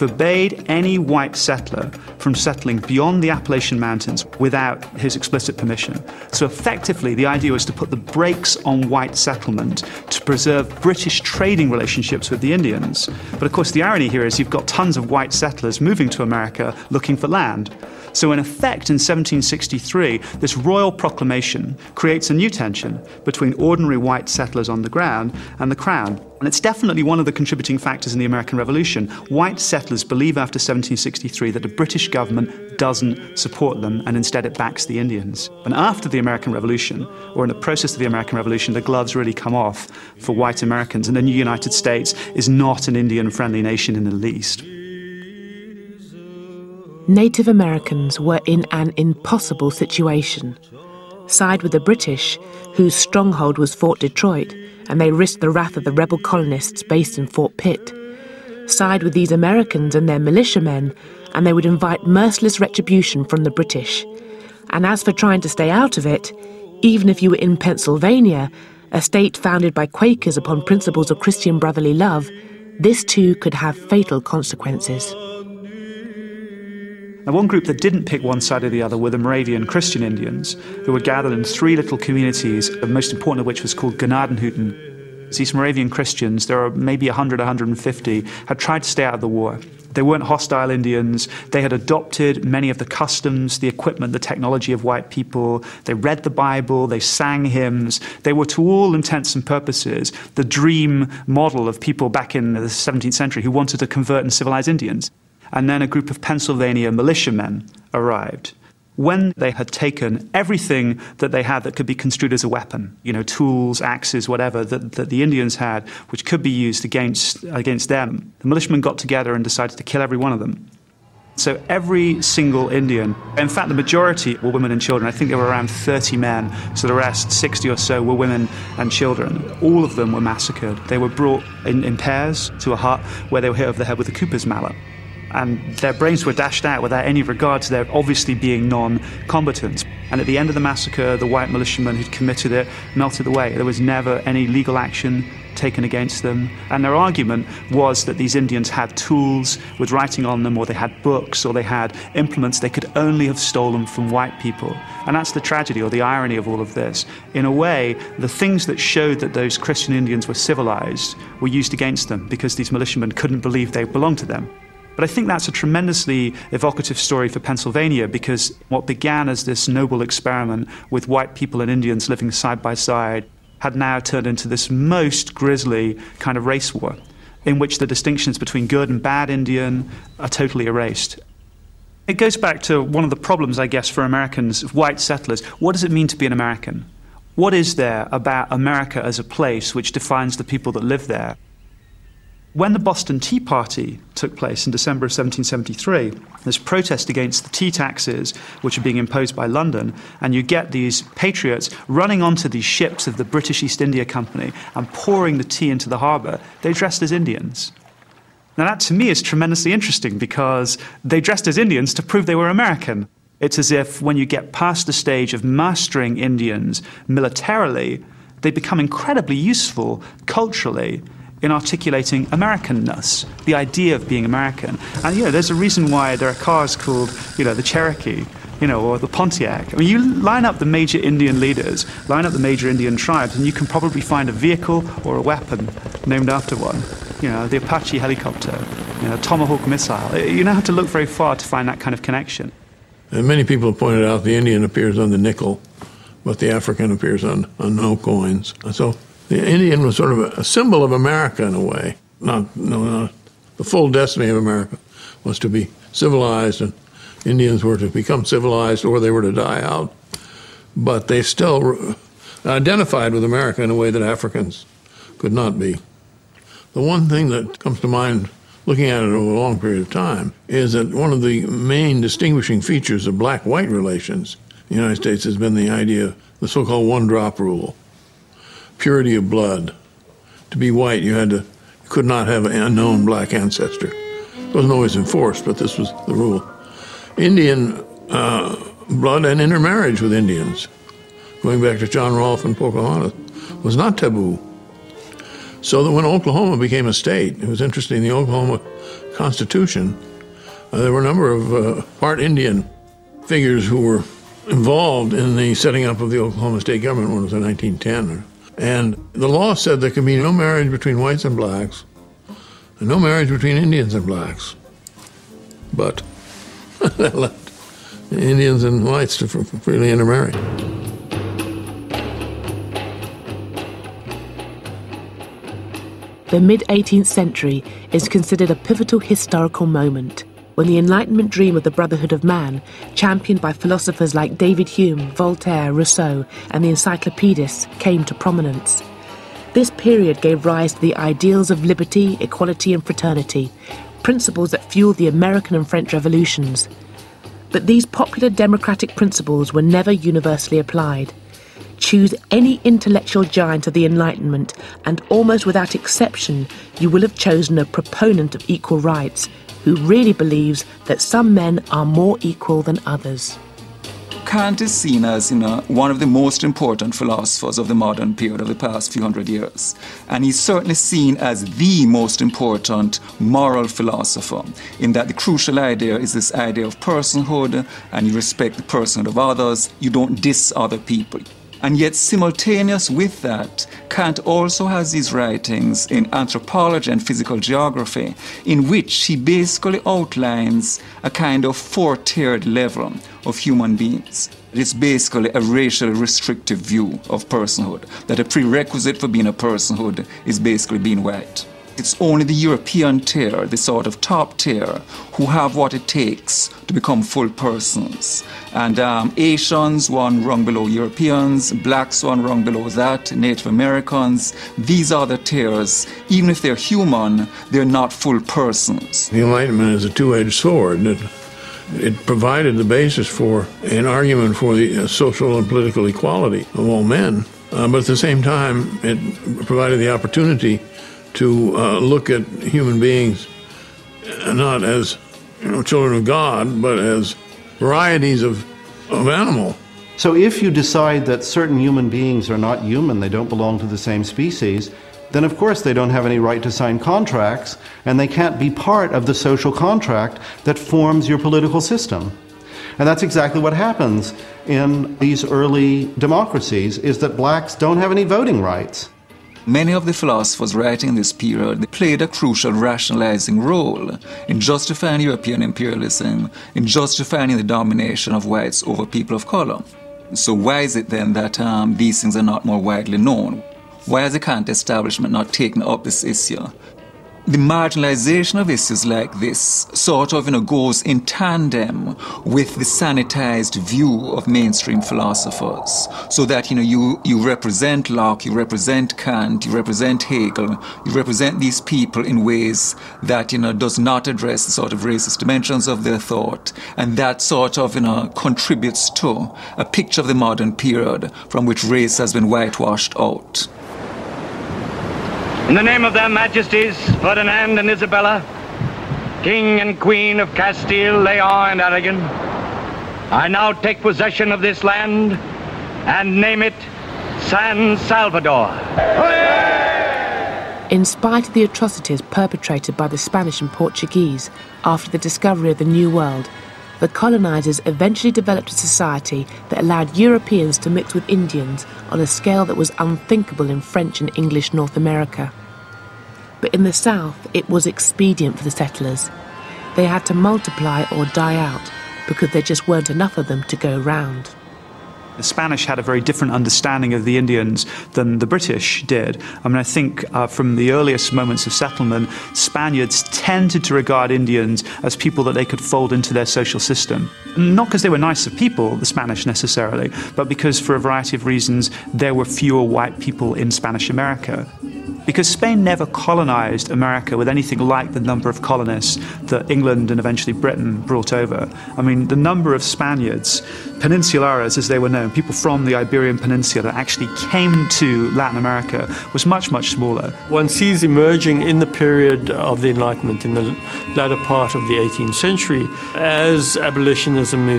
forbade any white settler from settling beyond the Appalachian Mountains without his explicit permission. So effectively, the idea was to put the brakes on white settlement to preserve British trading relationships with the Indians. But of course, the irony here is you've got tons of white settlers moving to America looking for land. So in effect, in 1763, this royal proclamation creates a new tension between ordinary white settlers on the ground and the Crown. And it's definitely one of the contributing factors in the American Revolution. White settlers believe after 1763 that the British government doesn't support them and instead it backs the Indians. And after the American Revolution, or in the process of the American Revolution, the gloves really come off for white Americans, and the new United States is not an Indian-friendly nation in the least. Native Americans were in an impossible situation. Side with the British, whose stronghold was Fort Detroit, and they risked the wrath of the rebel colonists based in Fort Pitt. Side with these Americans and their militiamen, and they would invite merciless retribution from the British. And as for trying to stay out of it, even if you were in Pennsylvania, a state founded by Quakers upon principles of Christian brotherly love, this too could have fatal consequences. Now, one group that didn't pick one side or the other were the Moravian Christian Indians, who were gathered in 3 little communities, the most important of which was called Gnadenhutten. These Moravian Christians, there are maybe 100, 150, had tried to stay out of the war. They weren't hostile Indians. They had adopted many of the customs, the equipment, the technology of white people. They read the Bible. They sang hymns. They were, to all intents and purposes, the dream model of people back in the 17th century who wanted to convert and civilize Indians. And then a group of Pennsylvania militiamen arrived. When they had taken everything that they had that could be construed as a weapon, tools, axes, whatever, that the Indians had, which could be used against them, the militiamen got together and decided to kill every one of them. So every single Indian, in fact, the majority were women and children. I think there were around 30 men, so the rest, 60 or so, were women and children. All of them were massacred. They were brought in pairs to a hut where they were hit over the head with a cooper's mallet. And their brains were dashed out without any regard to their obviously being non-combatants. And at the end of the massacre, the white militiamen who'd committed it melted away. There was never any legal action taken against them. And their argument was that these Indians had tools with writing on them, or they had books, or they had implements they could only have stolen from white people. And that's the tragedy or the irony of all of this. In a way, the things that showed that those Christian Indians were civilized were used against them because these militiamen couldn't believe they belonged to them. But I think that's a tremendously evocative story for Pennsylvania, because what began as this noble experiment with white people and Indians living side by side had now turned into this most grisly kind of race war, in which the distinctions between good and bad Indian are totally erased. It goes back to one of the problems, I guess, for Americans, white settlers. What does it mean to be an American? What is there about America as a place which defines the people that live there? When the Boston Tea Party took place in December of 1773, there's protest against the tea taxes which are being imposed by London, and you get these patriots running onto these ships of the British East India Company and pouring the tea into the harbour. They dressed as Indians. Now that to me is tremendously interesting, because they dressed as Indians to prove they were American. It's as if when you get past the stage of mastering Indians militarily, they become incredibly useful culturally in articulating Americanness, the idea of being American. And, there's a reason why there are cars called, the Cherokee, or the Pontiac. I mean, you line up the major Indian leaders, line up the major Indian tribes, and you can probably find a vehicle or a weapon named after one. The Apache helicopter, Tomahawk missile. You don't have to look very far to find that kind of connection. And many people have pointed out the Indian appears on the nickel, but the African appears on no coins. So the Indian was sort of a symbol of America in a way. Not the full destiny of America was to be civilized, and Indians were to become civilized or they were to die out. But they still identified with America in a way that Africans could not be. The one thing that comes to mind looking at it over a long period of time is that one of the main distinguishing features of black-white relations in the United States has been the idea of the so-called one-drop rule. Purity of blood. To be white, you could not have an unknown black ancestor. It wasn't always enforced, but this was the rule. Indian blood and intermarriage with Indians, going back to John Rolfe and Pocahontas, was not taboo. So that when Oklahoma became a state, it was interesting, the Oklahoma Constitution, there were a number of part Indian figures who were involved in the setting up of the Oklahoma state government when it was in 1910. And the law said there could be no marriage between whites and blacks, and no marriage between Indians and blacks. But that left the Indians and whites to freely intermarry. The mid-18th century is considered a pivotal historical moment when the Enlightenment dream of the brotherhood of man, championed by philosophers like David Hume, Voltaire, Rousseau, and the encyclopedists, came to prominence. This period gave rise to the ideals of liberty, equality, and fraternity, principles that fueled the American and French revolutions. But these popular democratic principles were never universally applied. Choose any intellectual giant of the Enlightenment, and almost without exception, you will have chosen a proponent of equal rights, who really believes that some men are more equal than others. Kant is seen as, one of the most important philosophers of the modern period of the past few hundred years. And he's certainly seen as the most important moral philosopher, in that the crucial idea is this idea of personhood, and you respect the personhood of others, you don't diss other people. And yet, simultaneous with that, Kant also has these writings in anthropology and physical geography, in which he basically outlines a kind of four-tiered level of human beings. It's basically a racially restrictive view of personhood, that a prerequisite for being a personhood is basically being white. It's only the European tier, the sort of top tier, who have what it takes to become full persons. And Asians, one rung below Europeans, blacks, one rung below that, Native Americans. These are the tiers. Even if they're human, they're not full persons. The Enlightenment is a two-edged sword. It provided the basis for an argument for the social and political equality of all men. But at the same time, it provided the opportunity to look at human beings not as children of God, but as varieties of animal. So if you decide that certain human beings are not human, they don't belong to the same species, then of course they don't have any right to sign contracts, and they can't be part of the social contract that forms your political system. And that's exactly what happens in these early democracies, is that blacks don't have any voting rights. Many of the philosophers writing in this period played a crucial rationalizing role in justifying European imperialism, in justifying the domination of whites over people of color. So why is it then that these things are not more widely known? Why has the Kant establishment not taken up this issue? The marginalization of issues like this sort of goes in tandem with the sanitized view of mainstream philosophers. So that you represent Locke, you represent Kant, you represent Hegel, you represent these people in ways that does not address the sort of racist dimensions of their thought, and that sort of contributes to a picture of the modern period from which race has been whitewashed out. In the name of their Majesties, Ferdinand and Isabella, King and Queen of Castile, Leon and Aragon, I now take possession of this land and name it San Salvador. In spite of the atrocities perpetrated by the Spanish and Portuguese after the discovery of the New World, the colonizers eventually developed a society that allowed Europeans to mix with Indians on a scale that was unthinkable in French and English North America. But in the South, it was expedient for the settlers. They had to multiply or die out because there just weren't enough of them to go round. The Spanish had a very different understanding of the Indians than the British did. I think from the earliest moments of settlement, Spaniards tended to regard Indians as people that they could fold into their social system. Not because they were nicer people, the Spanish necessarily, but because for a variety of reasons there were fewer white people in Spanish America. Because Spain never colonized America with anything like the number of colonists that England and eventually Britain brought over. The number of Spaniards, peninsulares as they were known, people from the Iberian Peninsula that actually came to Latin America, was much, much smaller. One sees emerging in the period of the Enlightenment, in the latter part of the 18th century, as abolitionism